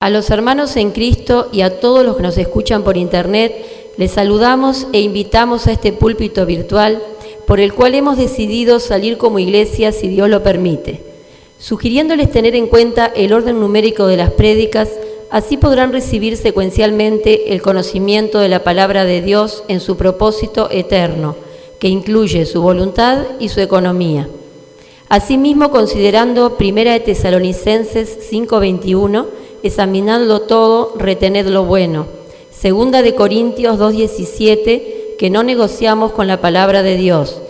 A los hermanos en Cristo y a todos los que nos escuchan por internet, les saludamos e invitamos a este púlpito virtual por el cual hemos decidido salir como iglesia si Dios lo permite, sugiriéndoles tener en cuenta el orden numérico de las prédicas, así podrán recibir secuencialmente el conocimiento de la palabra de Dios en su propósito eterno, que incluye su voluntad y su economía. Asimismo, considerando 1 Tesalonicenses 5:21, examinadlo todo, retened lo bueno. 2 Corintios 2:17, que no negociamos con la palabra de Dios.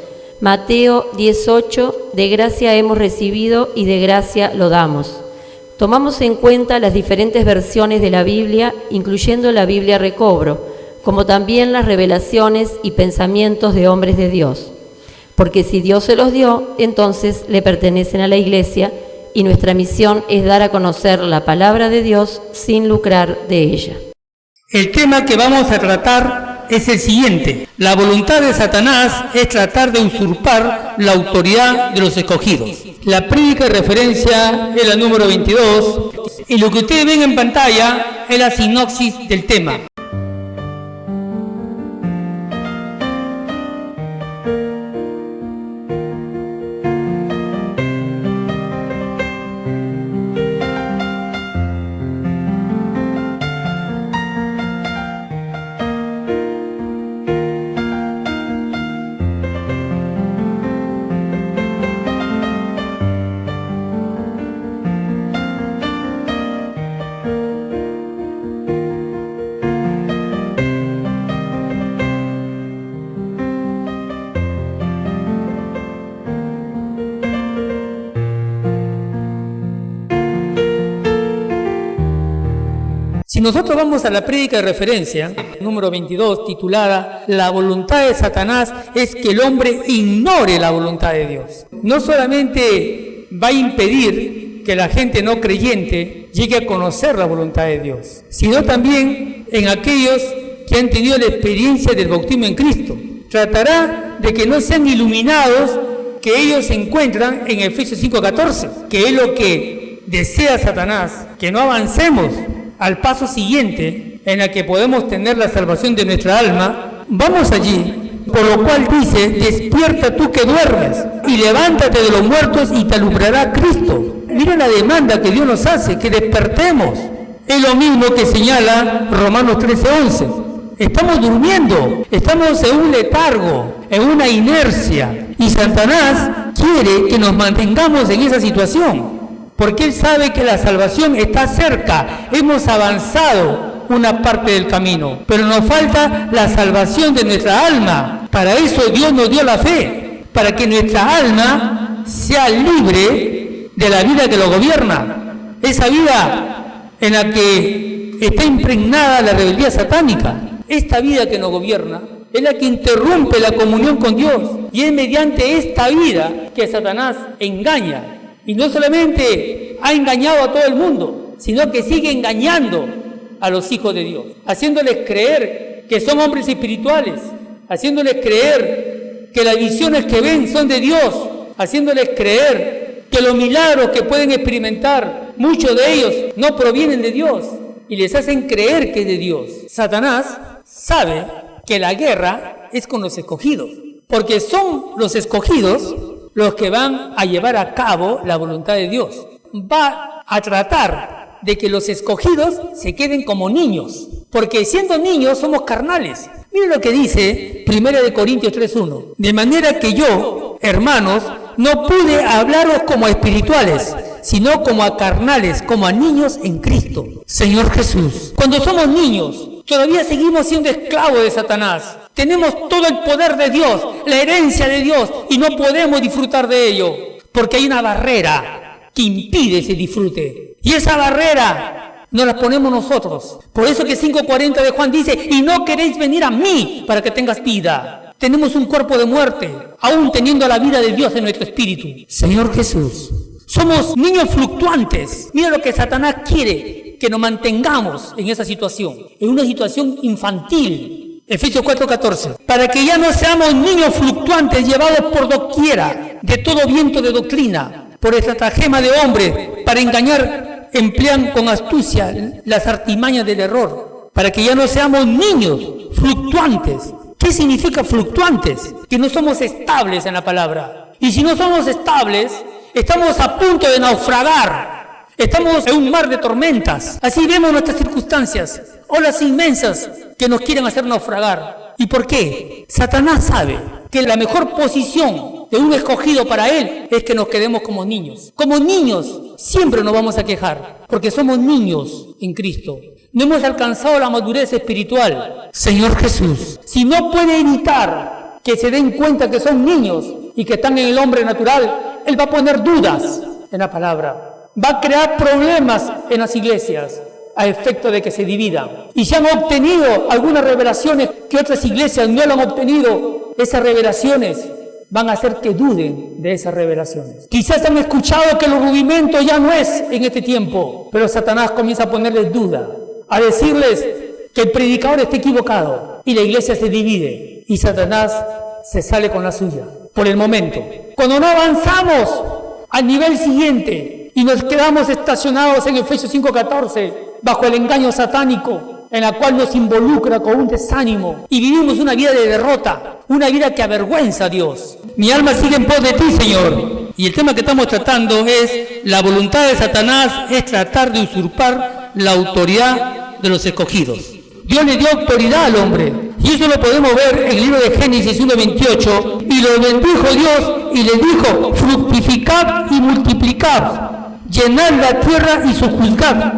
Mateo 10:8, de gracia hemos recibido y de gracia lo damos. Tomamos en cuenta las diferentes versiones de la Biblia, incluyendo la Biblia Recobro, como también las revelaciones y pensamientos de hombres de Dios. Porque si Dios se los dio, entonces le pertenecen a la Iglesia, y nuestra misión es dar a conocer la palabra de Dios sin lucrar de ella. El tema que vamos a tratar es el siguiente. La voluntad de Satanás es tratar de usurpar la autoridad de los escogidos. La prédica de referencia es la número 22 y lo que ustedes ven en pantalla es la sinopsis del tema. Si nosotros vamos a la prédica de referencia, número 22, titulada La voluntad de Satanás es que el hombre ignore la voluntad de Dios. No solamente va a impedir que la gente no creyente llegue a conocer la voluntad de Dios, sino también en aquellos que han tenido la experiencia del bautismo en Cristo. Tratará de que no sean iluminados que ellos se encuentran en Efesios 5:14, que es lo que desea Satanás, que no avancemos al paso siguiente en el que podemos tener la salvación de nuestra alma. Vamos allí, por lo cual dice: despierta tú que duermes y levántate de los muertos y te alumbrará Cristo. Mira la demanda que Dios nos hace, que despertemos. Es lo mismo que señala Romanos 13:11. Estamos durmiendo, estamos en un letargo, en una inercia, y Satanás quiere que nos mantengamos en esa situación, porque él sabe que la salvación está cerca. Hemos avanzado una parte del camino, pero nos falta la salvación de nuestra alma. Para eso Dios nos dio la fe, para que nuestra alma sea libre de la vida que lo gobierna, esa vida en la que está impregnada la rebeldía satánica. Esta vida que nos gobierna es la que interrumpe la comunión con Dios, y es mediante esta vida que Satanás engaña. Y no solamente ha engañado a todo el mundo, sino que sigue engañando a los hijos de Dios, haciéndoles creer que son hombres espirituales, haciéndoles creer que las visiones que ven son de Dios, haciéndoles creer que los milagros que pueden experimentar, muchos de ellos no provienen de Dios, y les hacen creer que es de Dios. Satanás sabe que la guerra es con los escogidos, porque son los escogidos los que van a llevar a cabo la voluntad de Dios. Va a tratar de que los escogidos se queden como niños, porque siendo niños somos carnales. Miren lo que dice 1 Corintios 3:1. De manera que yo, hermanos, no pude hablaros como a espirituales, sino como a carnales, como a niños en Cristo. Señor Jesús, cuando somos niños, todavía seguimos siendo esclavos de Satanás. Tenemos todo el poder de Dios, la herencia de Dios, y no podemos disfrutar de ello, porque hay una barrera que impide ese disfrute. Y esa barrera nos la ponemos nosotros. Por eso que 5:40 de Juan dice: y no queréis venir a mí para que tengas vida. Tenemos un cuerpo de muerte, aún teniendo la vida de Dios en nuestro espíritu. Señor Jesús, somos niños fluctuantes. Mira lo que Satanás quiere, que nos mantengamos en esa situación, en una situación infantil. Efesios 4:14, para que ya no seamos niños fluctuantes llevados por doquiera de todo viento de doctrina, por estratagema de hombre, para engañar emplean con astucia las artimañas del error, para que ya no seamos niños fluctuantes. ¿Qué significa fluctuantes? Que no somos estables en la palabra. Y si no somos estables, estamos a punto de naufragar. Estamos en un mar de tormentas. Así vemos nuestras circunstancias, olas inmensas que nos quieren hacer naufragar. ¿Y por qué? Satanás sabe que la mejor posición de un escogido para él es que nos quedemos como niños. Como niños siempre nos vamos a quejar, porque somos niños en Cristo. No hemos alcanzado la madurez espiritual. Señor Jesús, si no puede evitar que se den cuenta que son niños y que están en el hombre natural, Él va a poner dudas en la palabra. Va a crear problemas en las iglesias a efecto de que se dividan. Y si han obtenido algunas revelaciones que otras iglesias no lo han obtenido, esas revelaciones van a hacer que duden de esas revelaciones. Quizás han escuchado que los rudimentos ya no es en este tiempo, pero Satanás comienza a ponerles duda, a decirles que el predicador está equivocado y la iglesia se divide y Satanás se sale con la suya por el momento. Cuando no avanzamos al nivel siguiente y nos quedamos estacionados en Efesios 5:14 bajo el engaño satánico en la cual nos involucra con un desánimo y vivimos una vida de derrota, una vida que avergüenza a Dios. Mi alma sigue en pos de ti, Señor. Y el tema que estamos tratando es la voluntad de Satanás es tratar de usurpar la autoridad de los escogidos. Dios le dio autoridad al hombre. Y eso lo podemos ver en el libro de Génesis 1:28. Y lo bendijo Dios y le dijo, fructificad y multiplicad, llenad la tierra y sojuzgad,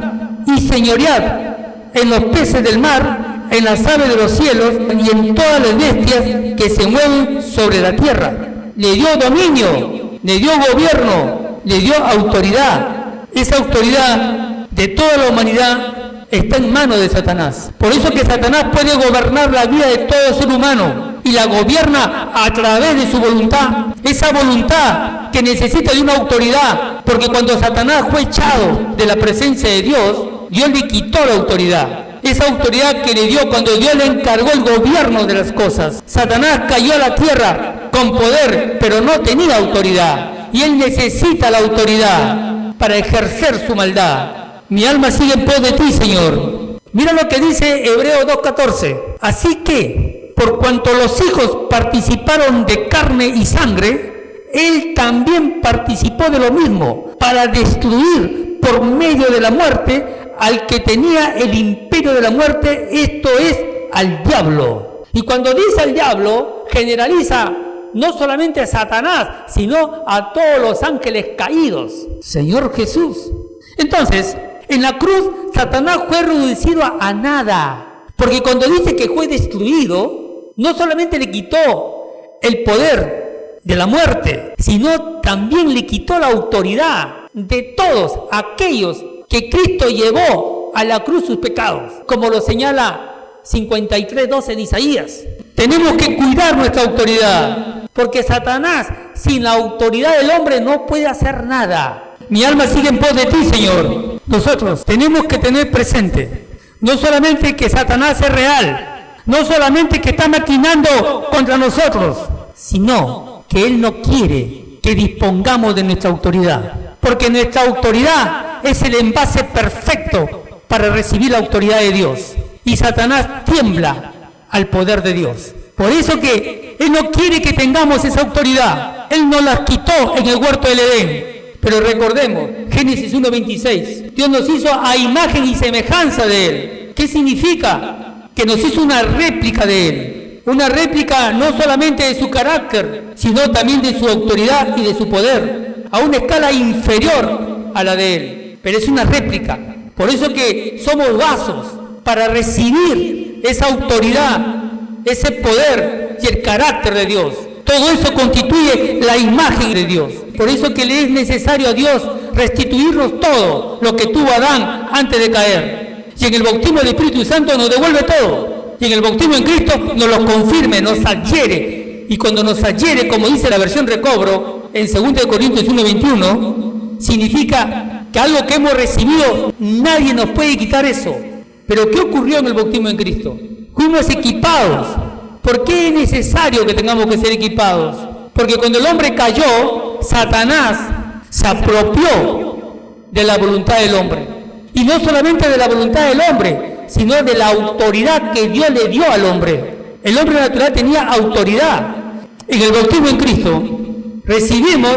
y señoread en los peces del mar, en las aves de los cielos y en todas las bestias que se mueven sobre la tierra. Le dio dominio, le dio gobierno, le dio autoridad. Esa autoridad de toda la humanidad está en manos de Satanás. Por eso que Satanás puede gobernar la vida de todo ser humano y la gobierna a través de su voluntad. Esa voluntad que necesita de una autoridad, porque cuando Satanás fue echado de la presencia de Dios, Dios le quitó la autoridad. Esa autoridad que le dio cuando Dios le encargó el gobierno de las cosas. Satanás cayó a la tierra con poder, pero no tenía autoridad. Y él necesita la autoridad para ejercer su maldad. Mi alma sigue en pos de ti, Señor. Mira lo que dice Hebreos 2:14. Así que, por cuanto los hijos participaron de carne y sangre, él también participó de lo mismo, para destruir por medio de la muerte al que tenía el imperio de la muerte, esto es, al diablo. Y cuando dice al diablo, generaliza no solamente a Satanás, sino a todos los ángeles caídos. Señor Jesús. Entonces, en la cruz, Satanás fue reducido a nada. Porque cuando dice que fue destruido, no solamente le quitó el poder de la muerte, sino también le quitó la autoridad de todos aquellos que Cristo llevó a la cruz sus pecados, como lo señala 53:12 de Isaías. Tenemos que cuidar nuestra autoridad, porque Satanás, sin la autoridad del hombre, no puede hacer nada. Mi alma sigue en pos de ti, Señor. Nosotros tenemos que tener presente, no solamente que Satanás es real, no solamente que está maquinando contra nosotros, sino que Él no quiere que dispongamos de nuestra autoridad, porque nuestra autoridad es el envase perfecto para recibir la autoridad de Dios. Y Satanás tiembla al poder de Dios. Por eso que Él no quiere que tengamos esa autoridad. Él nos las quitó en el huerto del Edén. Pero recordemos, Génesis 1:26, Dios nos hizo a imagen y semejanza de Él. ¿Qué significa? Que nos hizo una réplica de Él. Una réplica no solamente de su carácter, sino también de su autoridad y de su poder, a una escala inferior a la de Él. Pero es una réplica. Por eso que somos vasos para recibir esa autoridad, ese poder y el carácter de Dios. Todo eso constituye la imagen de Dios. Por eso que le es necesario a Dios restituirnos todo lo que tuvo Adán antes de caer. Y en el bautismo del Espíritu Santo nos devuelve todo. Y en el bautismo en Cristo nos lo confirme, nos adhiere. Y cuando nos adhiere, como dice la versión Recobro, en 2 Corintios 1:21, significa que algo que hemos recibido, nadie nos puede quitar eso. Pero ¿qué ocurrió en el bautismo en Cristo? Fuimos equipados. ¿Por qué es necesario que tengamos que ser equipados? Porque cuando el hombre cayó, Satanás se apropió de la voluntad del hombre. Y no solamente de la voluntad del hombre, sino de la autoridad que Dios le dio al hombre. El hombre natural tenía autoridad. En el bautismo en Cristo recibimos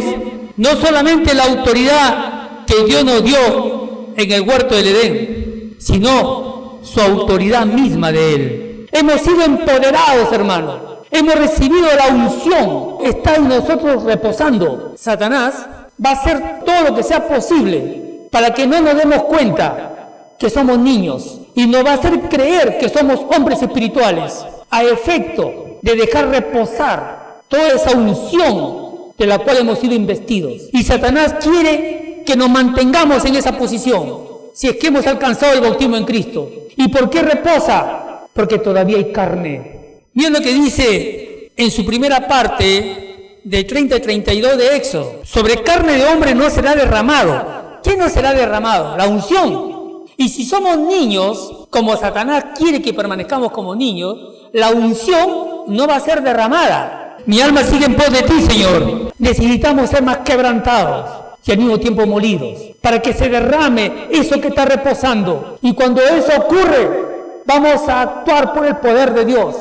no solamente la autoridad que Dios nos dio en el huerto del Edén, sino su autoridad misma de Él. Hemos sido empoderados, hermanos. Hemos recibido la unción. Está en nosotros reposando. Satanás va a hacer todo lo que sea posible para que no nos demos cuenta que somos niños y nos va a hacer creer que somos hombres espirituales a efecto de dejar reposar toda esa unción de la cual hemos sido investidos. Y Satanás quiere que nos mantengamos en esa posición si es que hemos alcanzado el bautismo en Cristo. ¿Y por qué reposa? Porque todavía hay carne. Miren lo que dice en su primera parte de 30 y 32 de Éxodo. Sobre carne de hombre no será derramado. ¿Qué no será derramado? La unción. Y si somos niños, como Satanás quiere que permanezcamos como niños, la unción no va a ser derramada. Mi alma sigue en pos de ti, Señor. Necesitamos ser más quebrantados y al mismo tiempo molidos, para que se derrame eso que está reposando. Y cuando eso ocurre, vamos a actuar por el poder de Dios,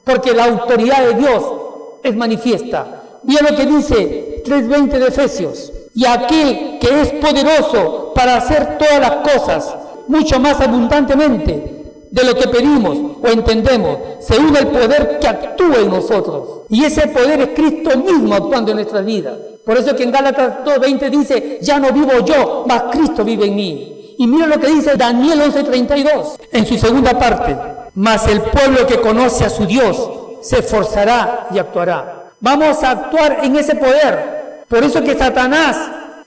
porque la autoridad de Dios es manifiesta. Mira lo que dice 3:20 de Efesios. Y aquel que es poderoso para hacer todas las cosas, mucho más abundantemente de lo que pedimos o entendemos, según el poder que actúa en nosotros. Y ese poder es Cristo mismo actuando en nuestras vidas. Por eso que en Gálatas 2:20 dice, ya no vivo yo, mas Cristo vive en mí. Y mira lo que dice Daniel 11:32, en su segunda parte. Mas el pueblo que conoce a su Dios se esforzará y actuará. Vamos a actuar en ese poder. Por eso que Satanás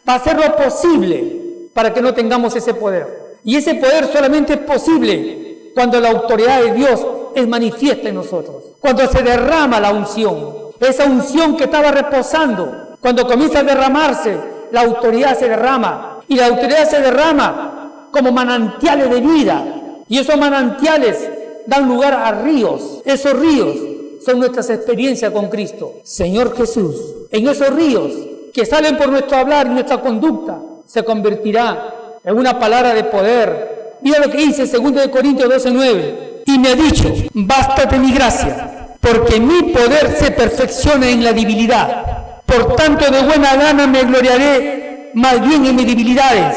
va a hacer lo posible para que no tengamos ese poder. Y ese poder solamente es posible cuando la autoridad de Dios es manifiesta en nosotros, cuando se derrama la unción, esa unción que estaba reposando, cuando comienza a derramarse, la autoridad se derrama, y la autoridad se derrama como manantiales de vida, y esos manantiales dan lugar a ríos. Esos ríos son nuestras experiencias con Cristo. Señor Jesús, en esos ríos que salen por nuestro hablar y nuestra conducta, se convertirá en una palabra de poder. Mira lo que dice 2 Corintios 12:9. Y me ha dicho, bástate mi gracia, porque mi poder se perfecciona en la debilidad. Por tanto, de buena gana me gloriaré más bien en mis debilidades,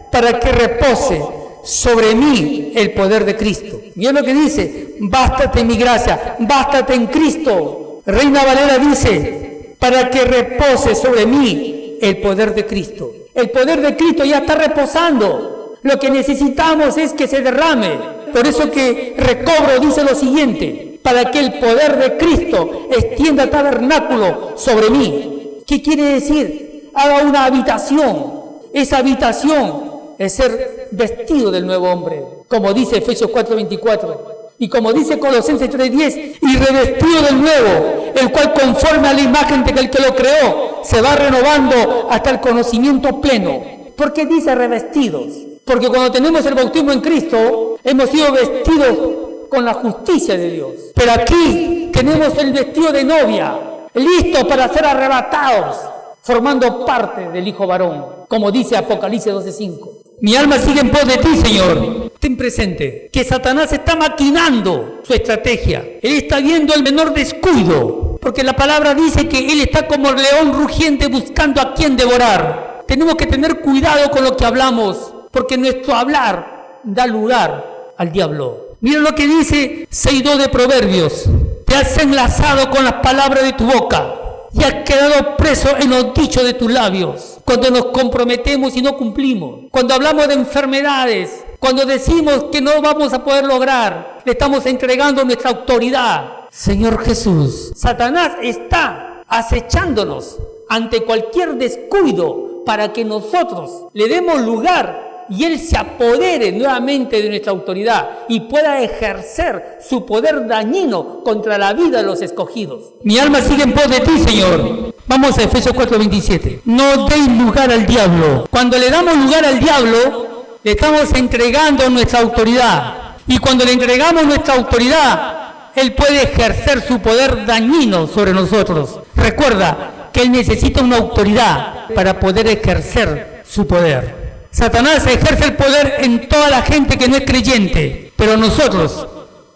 para que repose sobre mí el poder de Cristo. Mira lo que dice, bástate mi gracia, bástate en Cristo. Reina Valera dice, para que repose sobre mí el poder de Cristo. El poder de Cristo ya está reposando. Lo que necesitamos es que se derrame. Por eso que Recobro dice lo siguiente, para que el poder de Cristo extienda tabernáculo sobre mí. ¿Qué quiere decir? Haga una habitación. Esa habitación es ser vestido del nuevo hombre, como dice Efesios 4:24. Y como dice Colosenses 3:10, y revestido del nuevo, el cual conforme a la imagen del que lo creó, se va renovando hasta el conocimiento pleno. ¿Por qué dice revestidos? Porque cuando tenemos el bautismo en Cristo, hemos sido vestidos con la justicia de Dios. Pero aquí tenemos el vestido de novia, listo para ser arrebatados, formando parte del Hijo varón, como dice Apocalipsis 12:5. Mi alma sigue en pos de ti, Señor. Ten presente que Satanás está maquinando su estrategia. Él está viendo el menor descuido, porque la palabra dice que él está como el león rugiente buscando a quien devorar. Tenemos que tener cuidado con lo que hablamos, porque nuestro hablar da lugar al diablo. Mira lo que dice 6:2 de Proverbios. Te has enlazado con las palabras de tu boca y has quedado preso en los dichos de tus labios. Cuando nos comprometemos y no cumplimos, cuando hablamos de enfermedades, cuando decimos que no vamos a poder lograr, le estamos entregando nuestra autoridad. Señor Jesús, Satanás está acechándonos ante cualquier descuido para que nosotros le demos lugar y él se apodere nuevamente de nuestra autoridad y pueda ejercer su poder dañino contra la vida de los escogidos. Mi alma sigue en pos de ti, Señor. Vamos a Efesios 4:27. No deis lugar al diablo. Cuando le damos lugar al diablo, le estamos entregando nuestra autoridad. Y cuando le entregamos nuestra autoridad, él puede ejercer su poder dañino sobre nosotros. Recuerda que él necesita una autoridad para poder ejercer su poder. Satanás ejerce el poder en toda la gente que no es creyente, pero nosotros,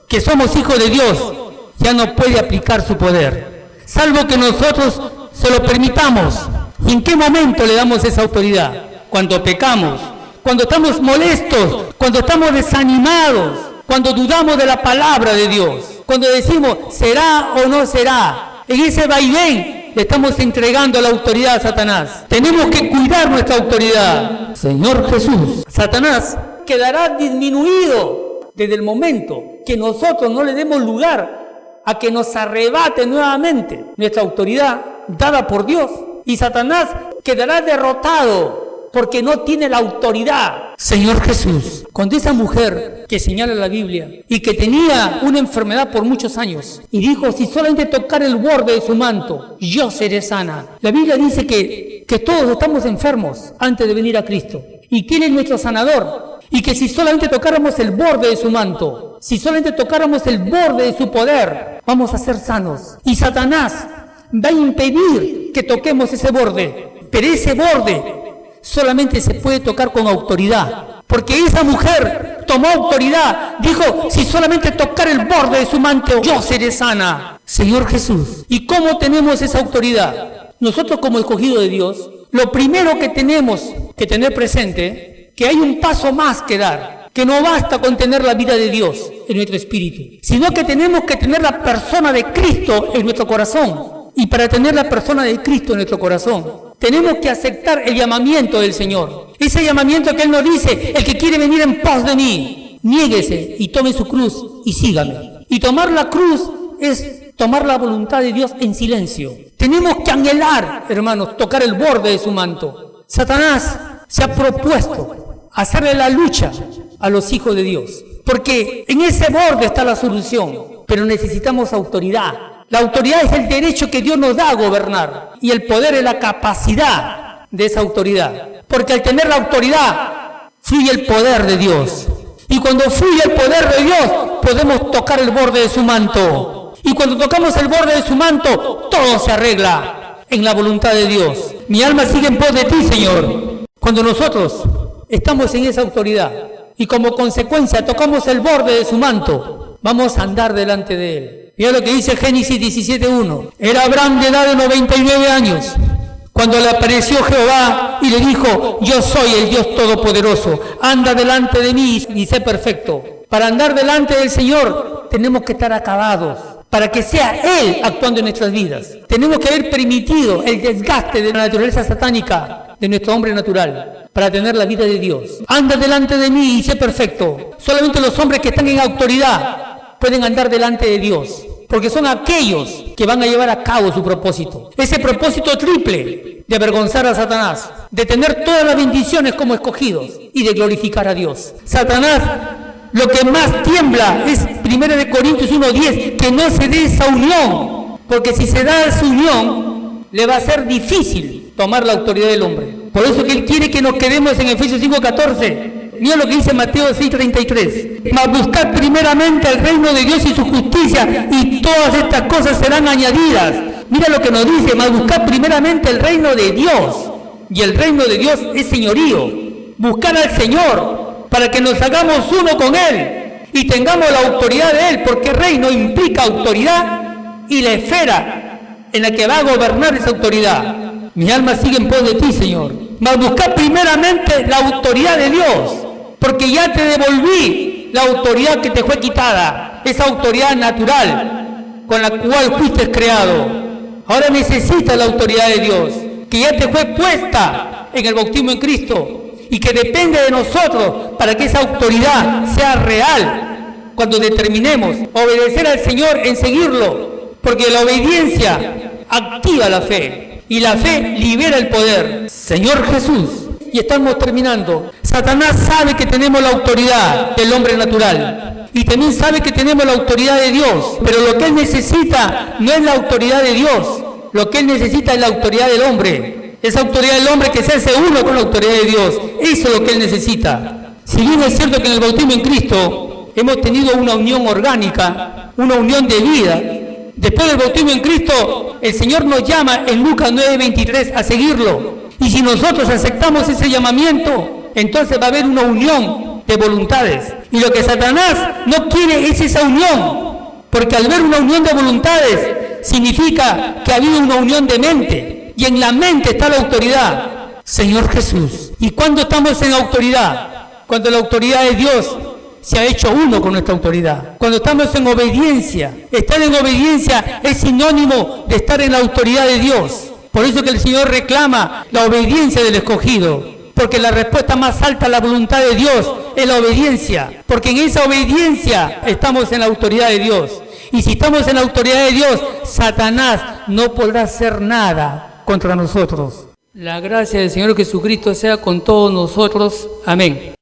que somos hijos de Dios, ya no puede aplicar su poder, salvo que nosotros se lo permitamos. ¿Y en qué momento le damos esa autoridad? Cuando pecamos, cuando estamos molestos, cuando estamos desanimados, cuando dudamos de la palabra de Dios, cuando decimos, ¿será o no será? En ese vaivén le estamos entregando la autoridad a Satanás. Tenemos que cuidar nuestra autoridad. Señor Jesús, Satanás quedará disminuido desde el momento que nosotros no le demos lugar a que nos arrebate nuevamente nuestra autoridad dada por Dios. Y Satanás quedará derrotado porque no tiene la autoridad. Señor Jesús, cuando esa mujer que señala la Biblia y que tenía una enfermedad por muchos años y dijo, si solamente tocar el borde de su manto, yo seré sana. La Biblia dice que todos estamos enfermos antes de venir a Cristo y que Él es nuestro sanador y que si solamente tocáramos el borde de su manto, si solamente tocáramos el borde de su poder, vamos a ser sanos. Y Satanás va a impedir que toquemos ese borde, pero ese borde solamente se puede tocar con autoridad, porque esa mujer tomó autoridad, dijo, si solamente tocar el borde de su manto, yo seré sana. Señor Jesús, ¿y cómo tenemos esa autoridad? Nosotros como escogidos de Dios, lo primero que tenemos que tener presente, que hay un paso más que dar, que no basta con tener la vida de Dios en nuestro espíritu, sino que tenemos que tener la persona de Cristo en nuestro corazón. Y para tener la persona de Cristo en nuestro corazón, tenemos que aceptar el llamamiento del Señor. Ese llamamiento que Él nos dice, el que quiere venir en pos de mí, niéguese y tome su cruz y sígame. Y tomar la cruz es tomar la voluntad de Dios en silencio. Tenemos que anhelar, hermanos, tocar el borde de su manto. Satanás se ha propuesto hacerle la lucha a los hijos de Dios, porque en ese borde está la solución, pero necesitamos autoridad. La autoridad es el derecho que Dios nos da a gobernar y el poder es la capacidad de esa autoridad, porque al tener la autoridad fluye el poder de Dios y cuando fluye el poder de Dios podemos tocar el borde de su manto y cuando tocamos el borde de su manto todo se arregla en la voluntad de Dios. Mi alma sigue en pos de ti, Señor. Cuando nosotros estamos en esa autoridad y como consecuencia tocamos el borde de su manto, vamos a andar delante de Él. Mira lo que dice Génesis 17:1. Era Abraham de edad de 99 años cuando le apareció Jehová y le dijo, yo soy el Dios Todopoderoso, anda delante de mí y sé perfecto. Para andar delante del Señor tenemos que estar acabados, para que sea Él actuando en nuestras vidas. Tenemos que haber permitido el desgaste de la naturaleza satánica de nuestro hombre natural para tener la vida de Dios. Anda delante de mí y sé perfecto. Solamente los hombres que están en autoridad pueden andar delante de Dios, porque son aquellos que van a llevar a cabo su propósito. Ese propósito triple de avergonzar a Satanás, de tener todas las bendiciones como escogidos y de glorificar a Dios. Satanás lo que más tiembla es 1 Corintios 1:10, que no se dé esa unión, porque si se da esa unión, le va a ser difícil tomar la autoridad del hombre. Por eso que Él quiere que nos quedemos en Efesios 5:14. Mira lo que dice Mateo 6:33. Mas buscad primeramente el reino de Dios y su justicia, y todas estas cosas serán añadidas. Mira lo que nos dice, mas buscad primeramente el reino de Dios. Y el reino de Dios es señorío. Buscar al Señor para que nos hagamos uno con Él y tengamos la autoridad de Él, porque reino implica autoridad y la esfera en la que va a gobernar esa autoridad. Mi alma sigue en pos de ti, Señor. Mas buscar primeramente la autoridad de Dios, porque ya te devolví la autoridad que te fue quitada, esa autoridad natural con la cual fuiste creado. Ahora necesitas la autoridad de Dios, que ya te fue puesta en el bautismo en Cristo y que depende de nosotros para que esa autoridad sea real cuando determinemos obedecer al Señor en seguirlo, porque la obediencia activa la fe. Y la fe libera el poder. Señor Jesús, y estamos terminando. Satanás sabe que tenemos la autoridad del hombre natural. Y también sabe que tenemos la autoridad de Dios. Pero lo que Él necesita no es la autoridad de Dios. Lo que Él necesita es la autoridad del hombre. Esa autoridad del hombre que se hace uno con la autoridad de Dios. Eso es lo que Él necesita. Si bien es cierto que en el bautismo en Cristo hemos tenido una unión orgánica, una unión de vida, después del bautismo en Cristo, el Señor nos llama en Lucas 9:23 a seguirlo. Y si nosotros aceptamos ese llamamiento, entonces va a haber una unión de voluntades. Y lo que Satanás no quiere es esa unión, porque al ver una unión de voluntades significa que ha habido una unión de mente, y en la mente está la autoridad, Señor Jesús. ¿Y cuándo estamos en autoridad? Cuando la autoridad de Dios se ha hecho uno con nuestra autoridad. Cuando estamos en obediencia. Estar en obediencia es sinónimo de estar en la autoridad de Dios. Por eso que el Señor reclama la obediencia del escogido, porque la respuesta más alta a la voluntad de Dios es la obediencia, porque en esa obediencia estamos en la autoridad de Dios. Y si estamos en la autoridad de Dios, Satanás no podrá hacer nada contra nosotros. La gracia del Señor Jesucristo sea con todos nosotros. Amén.